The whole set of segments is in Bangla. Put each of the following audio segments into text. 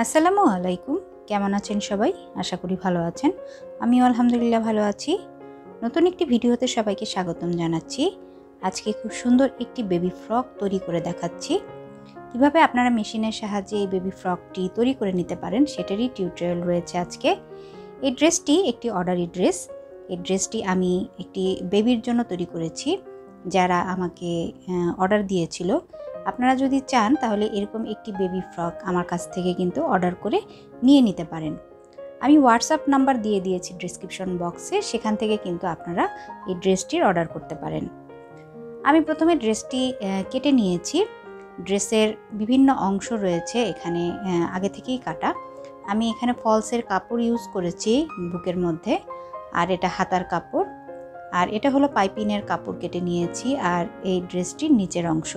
আসসালামু আলাইকুম। কেমন আছেন সবাই? আশা করি ভালো আছেন। আমিও আলহামদুলিল্লাহ ভালো আছি। নতুন একটি ভিডিওতে সবাইকে স্বাগতম জানাচ্ছি। আজকে খুব সুন্দর একটি বেবি ফ্রক তৈরি করে দেখাচ্ছি। কিভাবে আপনারা মেশিনের সাহায্যে এই বেবি ফ্রকটি তৈরি করে নিতে পারেন সেটারই টিউটোরিয়াল রয়েছে আজকে। এই ড্রেসটি একটি অর্ডারি ড্রেস। এই ড্রেসটি আমি একটি বেবির জন্য তৈরি করেছি, যারা আমাকে অর্ডার দিয়েছিল। আপনারা যদি চান তাহলে এরকম একটি বেবি ফ্রক আমার কাছ থেকে কিন্তু অর্ডার করে নিয়ে নিতে পারেন। আমি হোয়াটসঅ্যাপ নাম্বার দিয়ে দিয়েছি ডেসক্রিপশন বক্সে, সেখান থেকে কিন্তু আপনারা এই ড্রেসটির অর্ডার করতে পারেন। আমি প্রথমে ড্রেসটি কেটে নিয়েছি। ড্রেসের বিভিন্ন অংশ রয়েছে এখানে আগে থেকেই কাটা। আমি এখানে ফলসের কাপড় ইউজ করেছি বুকের মধ্যে, আর এটা হাতার কাপড়, আর এটা হলো পাইপিনের কাপড় কেটে নিয়েছি, আর এই ড্রেসটির নিচের অংশ।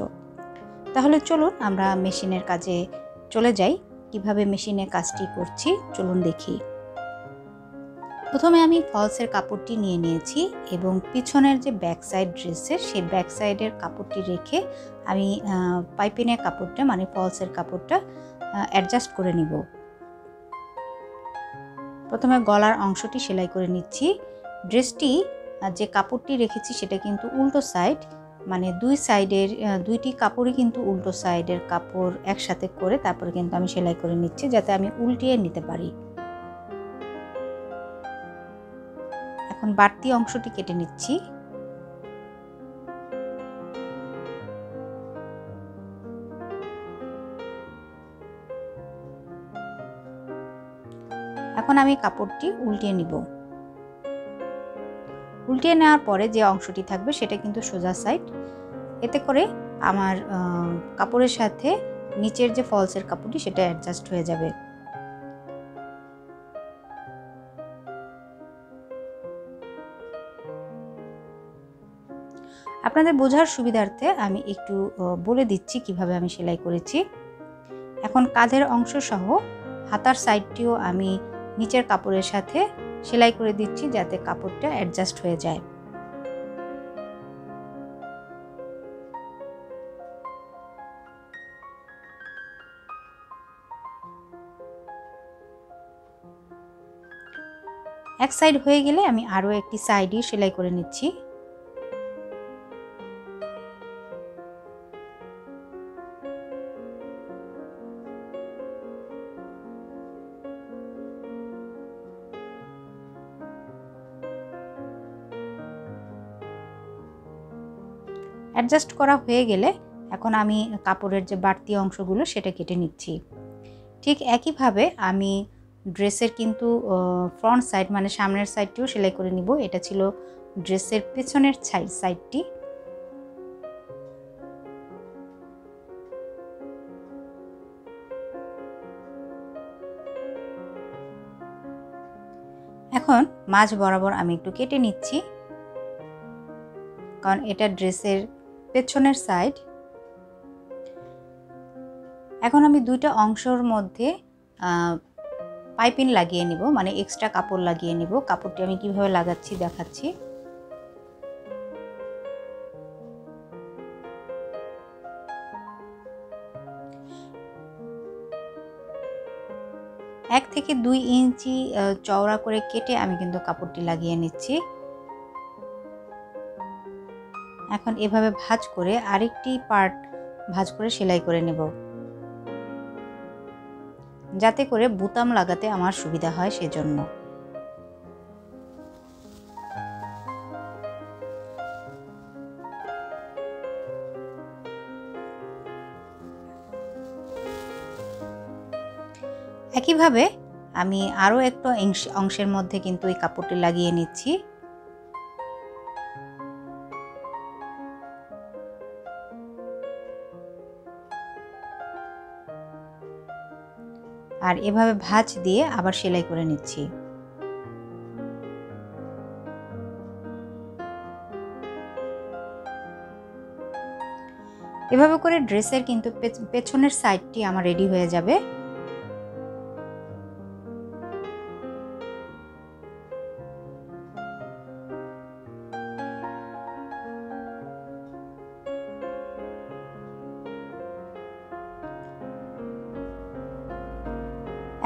তাহলে চলুন আমরা মেশিনের কাজে চলে যাই। কিভাবে মেশিনে কাজটি করছি চলুন দেখি। প্রথমে আমি ফলসের কাপড়টি নিয়ে নিয়েছি এবং পিছনের যে ব্যাক সাইড ড্রেসের সেই ব্যাক সাইডের কাপড়টি রেখে আমি পাইপিনের কাপড়টা মানে ফলসের কাপড়টা অ্যাডজাস্ট করে নিব। প্রথমে গলার অংশটি সেলাই করে নিচ্ছি। ড্রেসটি যে কাপড়টি রেখেছি সেটা কিন্তু উল্টো সাইড, মানে দুই সাইডের দুইটি কাপড়ই কিন্তু উল্টো সাইডের কাপড় একসাথে করে তারপরে কিন্তু আমি সেলাই করে নিচ্ছি, যাতে আমি উল্টিয়ে নিতে পারি। এখন বাড়তি অংশটি কেটে নিচ্ছি। এখন আমি কাপড়টি উল্টিয়ে নিব। উল্টিয়ে নেওয়ার পরে যে অংশটি থাকবে সেটা কিন্তু সোজা সাইড। এতে করে আমার কাপড়ের সাথে নিচের যে ফলসের কাপড়টি সেটা অ্যাডজাস্ট হয়ে যাবে। আপনাদের বোঝার সুবিধার্থে আমি একটু বলে দিচ্ছি কিভাবে আমি সেলাই করেছি। এখন কাঁধের অংশ সহ হাতার সাইডটিও আমি নিচের কাপড়ের সাথে সেলাই করে দিচ্ছি, যাতে কাপড়টা অ্যাডজাস্ট হয়ে যায়। এক সাইড হয়ে গেলে আমি আরও একটি সাইডই সেলাই করে নিচ্ছি। অ্যাডজাস্ট করা হয়ে গেলে এখন আমি কাপড়ের যে বাড়তি অংশগুলো সেটা কেটে নিচ্ছি। ঠিক একইভাবে আমি ড্রেসের কিন্তু ফ্রন্ট সাইড মানে সামনের সাইডটিও সেলাই করে নিব। এটা ছিল ড্রেসের পেছনের সাইডটি। এখন মাঝ বরাবর আমি একটু কেটে নিচ্ছি, কারণ এটা ড্রেসের পেছনের সাইড। এখন আমি দুইটা অংশের মধ্যে পাইপিং লাগিয়ে নিব, মানে এক্সট্রা কাপড় লাগিয়ে নিব। কাপড়টি আমি কিভাবে লাগাচ্ছি দেখাচ্ছি। এক থেকে 2 ইঞ্চি চওড়া করে কেটে আমি কিন্তু কাপড়টি লাগিয়ে নিচ্ছি। এখন এভাবে ভাঁজ করে আরেকটি পার্ট ভাঁজ করে সেলাই করে নেব, যাতে করে বুতাম লাগাতে আমার সুবিধা হয় সেজন্য। একইভাবে আমি আরও একটা অংশের মধ্যে কিন্তু এই কাপড়টি লাগিয়ে নিচ্ছি। আর এভাবে ভাঁজ দিয়ে আবার সেলাই করে নিচ্ছি। এভাবে করে ড্রেসের কিন্তু পেছনের সাইডটি আমার রেডি হয়ে যাবে।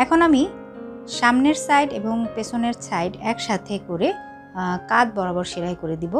এখন আমি সামনের সাইড এবং পেছনের সাইড একসাথে করে কাঁধ বরাবর সেলাই করে দিব।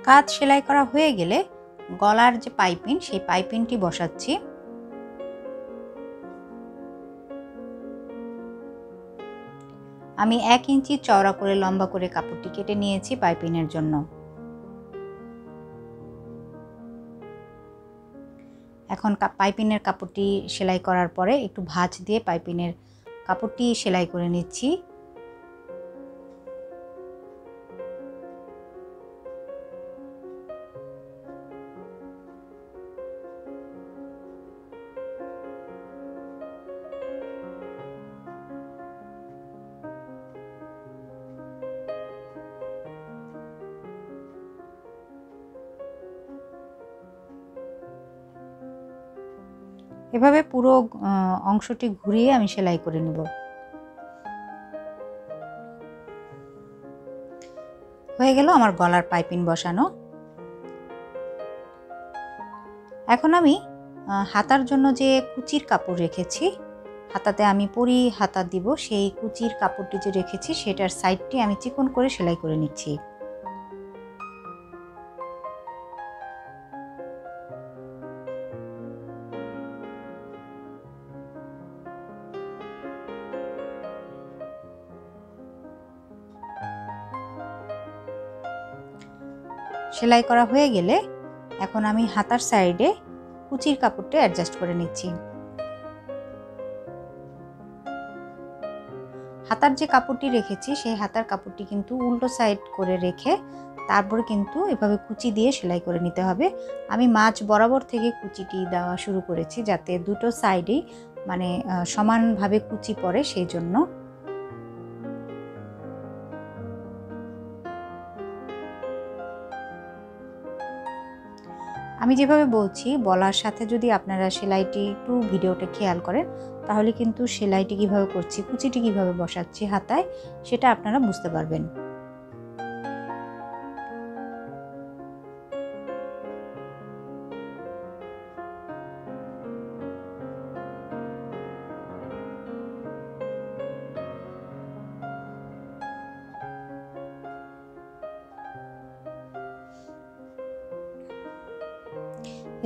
কাঁধ সেলাই করা হয়ে গেলে গলার যে পাইপিং, সেই পাইপিংটি বসাচ্ছি। আমি 1 ইঞ্চি চওড়া করে লম্বা করে কাপড়টি কেটে নিয়েছি পাইপিংয়ের জন্য। এখন পাইপিংয়ের কাপড়টি সেলাই করার পরে একটু ভাঁজ দিয়ে পাইপিংয়ের কাপড়টি সেলাই করে নিচ্ছি। এভাবে পুরো অংশটি ঘুরিয়ে আমি সেলাই করে নেব। হয়ে গেল আমার গলার পাইপিং বসানো। এখন আমি হাতার জন্য যে কুচির কাপড় রেখেছি, হাতাতে আমি পরি হাতা দিব, সেই কুচির কাপড়টি যে রেখেছি সেটার সাইডটি আমি চিকন করে সেলাই করে নিচ্ছি। সেলাই করা হয়ে গেলে এখন আমি হাতার সাইডে কুচির কাপড়টা অ্যাডজাস্ট করে নিচ্ছি। হাতার যে কাপড়টি রেখেছি সেই হাতার কাপড়টি কিন্তু উল্টো সাইড করে রেখে তারপরে কিন্তু এভাবে কুচি দিয়ে সেলাই করে নিতে হবে। আমি মাঝ বরাবর থেকে কুচিটি দেওয়া শুরু করেছি যাতে দুটো সাইডেই মানে সমানভাবে কুচি পড়ে, সেই জন্য। আমি যেভাবে বলছি বলার সাথে যদি আপনারা সেলাইটি একটু ভিডিওটা খেয়াল করেন তাহলে কিন্তু সেলাইটি কিভাবে করছি, কুচিটি কিভাবে বসাচ্ছি হাতায়, সেটা আপনারা বুঝতে পারবেন।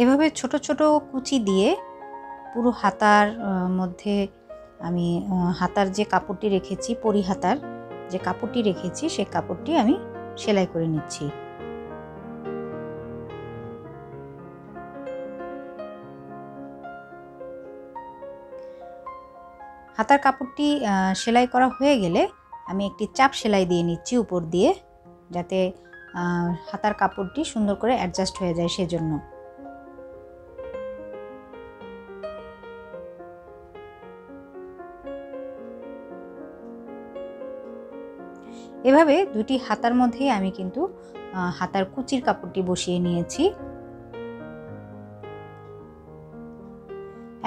এভাবে ছোট ছোট কুচি দিয়ে পুরো হাতার মধ্যে আমি হাতার যে কাপড়টি রেখেছি, পরি হাতার যে কাপড়টি রেখেছি সেই কাপড়টি আমি সেলাই করে নিচ্ছি। হাতার কাপড়টি সেলাই করা হয়ে গেলে আমি একটি চাপ সেলাই দিয়ে নিচ্ছি উপর দিয়ে, যাতে হাতার কাপড়টি সুন্দর করে অ্যাডজাস্ট হয়ে যায় সেজন্য। এভাবে দুটি হাতার মধ্যেই আমি কিন্তু হাতার কুচির কাপড়টি বসিয়ে নিয়েছি।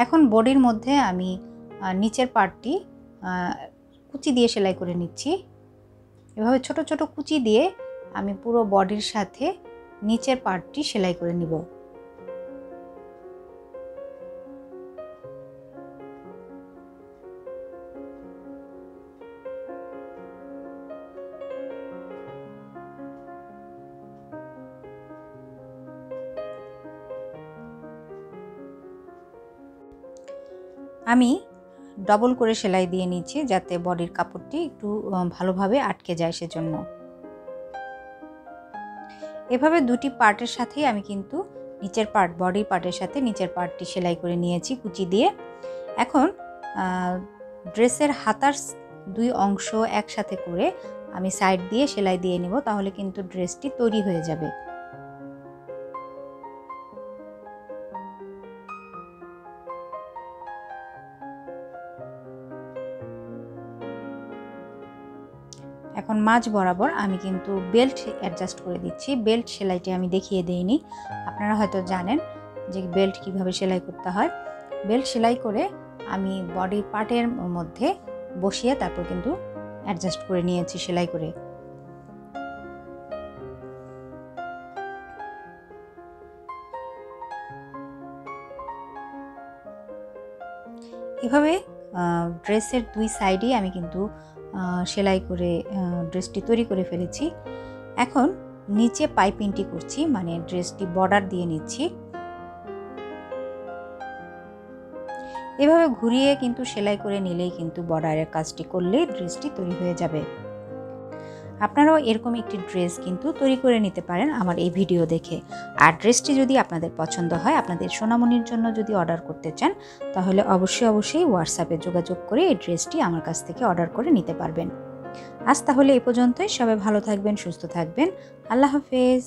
এখন বডির মধ্যে আমি নিচের পার্টটি কুচি দিয়ে সেলাই করে নিচ্ছি। এভাবে ছোট ছোট কুচি দিয়ে আমি পুরো বডির সাথে নিচের পার্টটি সেলাই করে নিব। আমি ডবল করে সেলাই দিয়ে নিচ্ছি যাতে বডির কাপড়টি একটু ভালোভাবে আটকে যায় সেজন্য। এভাবে দুটি পার্টের সাথেই আমি কিন্তু নিচের পার্ট, বডির পার্টের সাথে নিচের পার্টটি সেলাই করে নিয়েছি কুচি দিয়ে। এখন ড্রেসের হাতার দুই অংশ একসাথে করে আমি সাইড দিয়ে সেলাই দিয়ে নেব, তাহলে কিন্তু ড্রেসটি তৈরি হয়ে যাবে। মাঝ বরাবর আমি কিন্তু বেল্ট অ্যাডজাস্ট করে দিচ্ছি। বেল্ট সেলাইটি আমি দেখিয়ে দেইনি, আপনারা হয়তো জানেন যে বেল্ট কিভাবে সেলাই করতে হয়। বেল্ট সেলাই করে আমি বডি পার্টের মধ্যে বসিয়ে তারপর কিন্তু অ্যাডজাস্ট করে নিয়েছি সেলাই করে। এভাবে ড্রেসের দুই সাইডেই আমি কিন্তু সেলাই করে ড্রেসটি তৈরি করে ফেলেছি। এখন নিচে পাইপিংটি করছি, মানে ড্রেসটি বর্ডার দিয়ে নিচ্ছি। এভাবে ঘুরিয়ে কিন্তু সেলাই করে নিলেই কিন্তু বর্ডারের কাজটি করলে ড্রেসটি তৈরি হয়ে যাবে। আপনারাও এরকম একটি ড্রেস কিন্তু তৈরি করে নিতে পারেন আমার এই ভিডিও দেখে। আর ড্রেসটি যদি আপনাদের পছন্দ হয়, আপনাদের সোনামণির জন্য যদি অর্ডার করতে চান, তাহলে অবশ্যই হোয়াটসঅ্যাপে যোগাযোগ করে এই ড্রেসটি আমার কাছ থেকে অর্ডার করে নিতে পারবেন। আজ তাহলে এ পর্যন্তই। সবাই ভালো থাকবেন, সুস্থ থাকবেন। আল্লাহ হাফেজ।